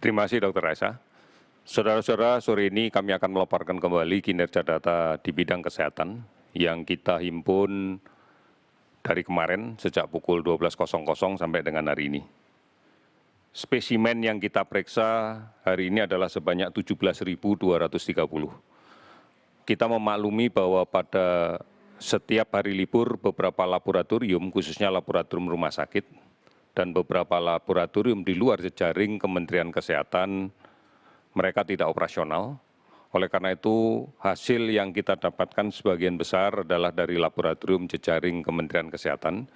Terima kasih Dr. Raisa. Saudara-saudara, sore ini kami akan melaporkan kembali kinerja data di bidang kesehatan yang kita himpun dari kemarin sejak pukul 12.00 sampai dengan hari ini. Spesimen yang kita periksa hari ini adalah sebanyak 17.230. Kita memaklumi bahwa pada setiap hari libur beberapa laboratorium, khususnya laboratorium rumah sakit, dan beberapa laboratorium di luar jejaring Kementerian Kesehatan, mereka tidak operasional. Oleh karena itu, hasil yang kita dapatkan sebagian besar adalah dari laboratorium jejaring Kementerian Kesehatan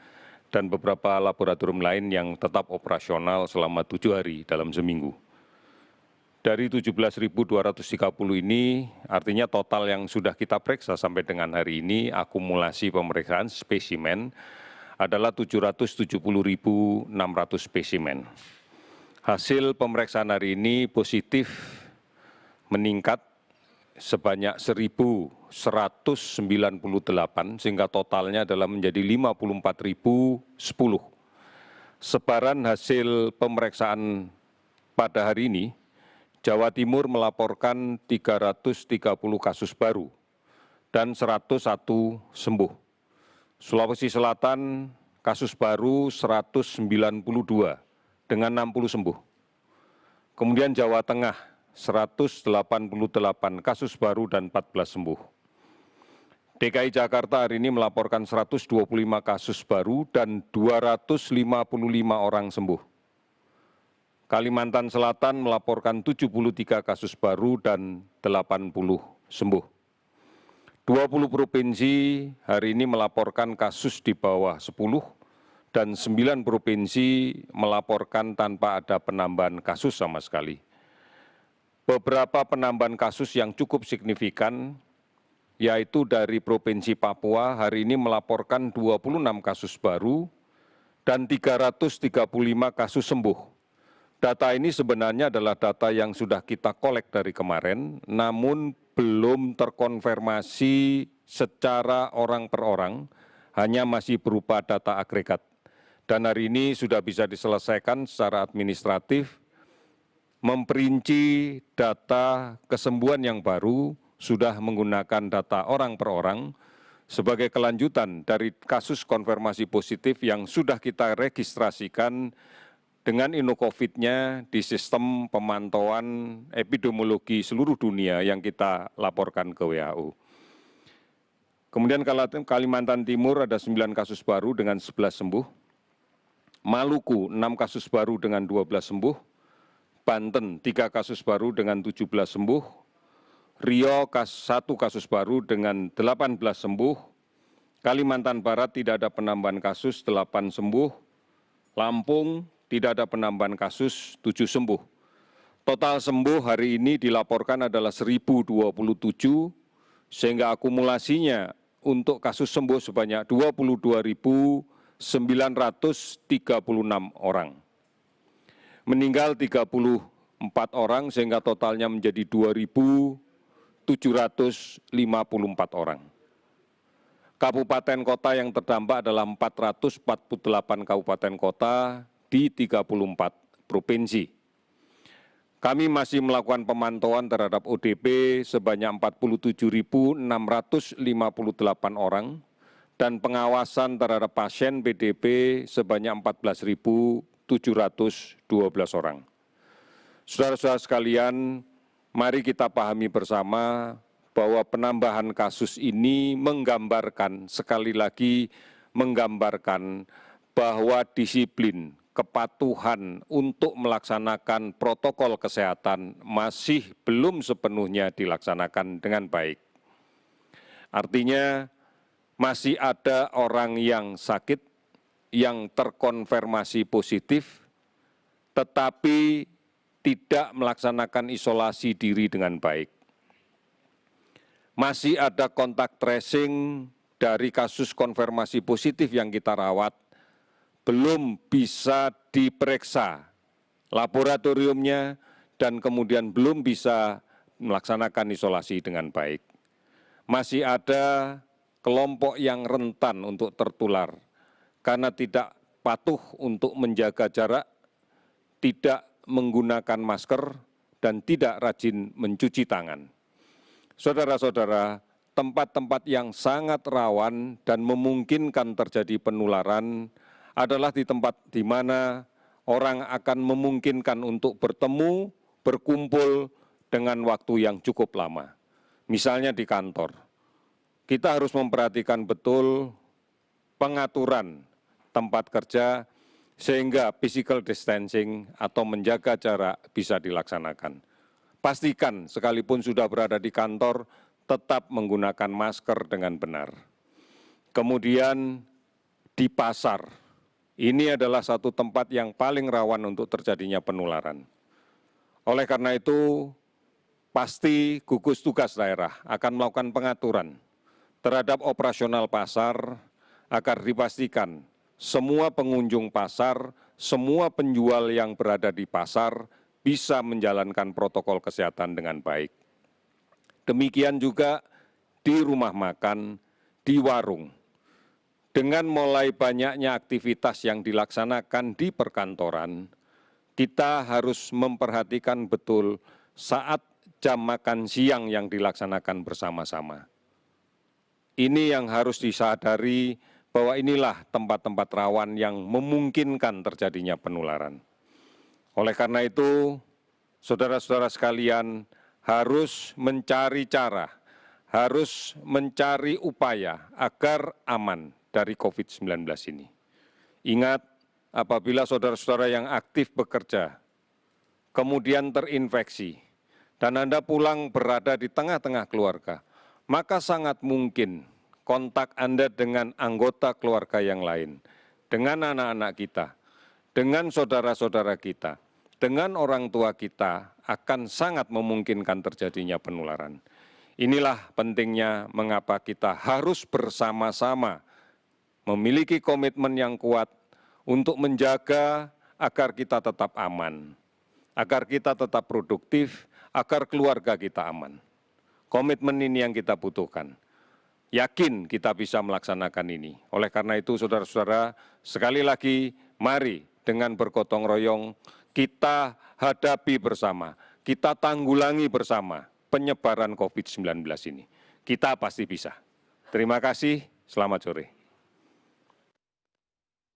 dan beberapa laboratorium lain yang tetap operasional selama 7 hari dalam seminggu. Dari 17.230 ini, artinya total yang sudah kita periksa sampai dengan hari ini, akumulasi pemeriksaan spesimen adalah 770.600 spesimen. Hasil pemeriksaan hari ini positif meningkat sebanyak 1.198 sehingga totalnya adalah menjadi 54.010. Sebaran hasil pemeriksaan pada hari ini, Jawa Timur melaporkan 330 kasus baru dan 101 sembuh. Sulawesi Selatan kasus baru 192 dengan 60 sembuh. Kemudian Jawa Tengah 188 kasus baru dan 14 sembuh. DKI Jakarta hari ini melaporkan 125 kasus baru dan 255 orang sembuh. Kalimantan Selatan melaporkan 73 kasus baru dan 80 sembuh. 20 provinsi hari ini melaporkan kasus di bawah 10 dan 9 provinsi melaporkan tanpa ada penambahan kasus sama sekali. Beberapa penambahan kasus yang cukup signifikan, yaitu dari Provinsi Papua hari ini melaporkan 26 kasus baru dan 335 kasus sembuh. Data ini sebenarnya adalah data yang sudah kita kolek dari kemarin, namun belum terkonfirmasi secara orang per orang, hanya masih berupa data agregat. Dan hari ini sudah bisa diselesaikan secara administratif, memperinci data kesembuhan yang baru, sudah menggunakan data orang per orang, sebagai kelanjutan dari kasus konfirmasi positif yang sudah kita registrasikan dengan InnoCovid-nya di sistem pemantauan epidemiologi seluruh dunia yang kita laporkan ke WHO. Kemudian Kalimantan Timur ada 9 kasus baru dengan 11 sembuh. Maluku 6 kasus baru dengan 12 sembuh. Banten 3 kasus baru dengan 17 sembuh. Riau 1 kasus baru dengan 18 sembuh. Kalimantan Barat tidak ada penambahan kasus, 8 sembuh. Lampung tidak ada penambahan kasus, 7 sembuh. Total sembuh hari ini dilaporkan adalah 1.027, sehingga akumulasinya untuk kasus sembuh sebanyak 22.936 orang. Meninggal 34 orang, sehingga totalnya menjadi 2.754 orang. Kabupaten kota yang terdampak adalah 448 kabupaten kota di 34 provinsi. Kami masih melakukan pemantauan terhadap ODP sebanyak 47.658 orang dan pengawasan terhadap pasien PDP sebanyak 14.712 orang. Saudara-saudara sekalian, mari kita pahami bersama bahwa penambahan kasus ini menggambarkan, sekali lagi menggambarkan bahwa disiplin, kepatuhan untuk melaksanakan protokol kesehatan masih belum sepenuhnya dilaksanakan dengan baik. Artinya masih ada orang yang sakit, yang terkonfirmasi positif, tetapi tidak melaksanakan isolasi diri dengan baik. Masih ada kontak tracing dari kasus konfirmasi positif yang kita rawat, belum bisa diperiksa laboratoriumnya dan kemudian belum bisa melaksanakan isolasi dengan baik. Masih ada kelompok yang rentan untuk tertular karena tidak patuh untuk menjaga jarak, tidak menggunakan masker dan tidak rajin mencuci tangan. Saudara-saudara, tempat-tempat yang sangat rawan dan memungkinkan terjadi penularan adalah di tempat di mana orang akan memungkinkan untuk bertemu, berkumpul dengan waktu yang cukup lama. Misalnya di kantor, kita harus memperhatikan betul pengaturan tempat kerja sehingga physical distancing atau menjaga jarak bisa dilaksanakan. Pastikan sekalipun sudah berada di kantor, tetap menggunakan masker dengan benar. Kemudian di pasar, ini adalah satu tempat yang paling rawan untuk terjadinya penularan. Oleh karena itu, pasti gugus tugas daerah akan melakukan pengaturan terhadap operasional pasar agar dipastikan semua pengunjung pasar, semua penjual yang berada di pasar bisa menjalankan protokol kesehatan dengan baik. Demikian juga di rumah makan, di warung. Dengan mulai banyaknya aktivitas yang dilaksanakan di perkantoran, kita harus memperhatikan betul saat jam makan siang yang dilaksanakan bersama-sama. Ini yang harus disadari bahwa inilah tempat-tempat rawan yang memungkinkan terjadinya penularan. Oleh karena itu, saudara-saudara sekalian harus mencari cara, harus mencari upaya agar aman dari COVID-19 ini. Ingat, apabila saudara-saudara yang aktif bekerja, kemudian terinfeksi, dan Anda pulang berada di tengah-tengah keluarga, maka sangat mungkin kontak Anda dengan anggota keluarga yang lain, dengan anak-anak kita, dengan saudara-saudara kita, dengan orang tua kita akan sangat memungkinkan terjadinya penularan. Inilah pentingnya mengapa kita harus bersama-sama memiliki komitmen yang kuat untuk menjaga agar kita tetap aman, agar kita tetap produktif, agar keluarga kita aman. Komitmen ini yang kita butuhkan. Yakin kita bisa melaksanakan ini. Oleh karena itu, saudara-saudara, sekali lagi, mari dengan bergotong royong, kita hadapi bersama, kita tanggulangi bersama penyebaran COVID-19 ini. Kita pasti bisa. Terima kasih, selamat sore.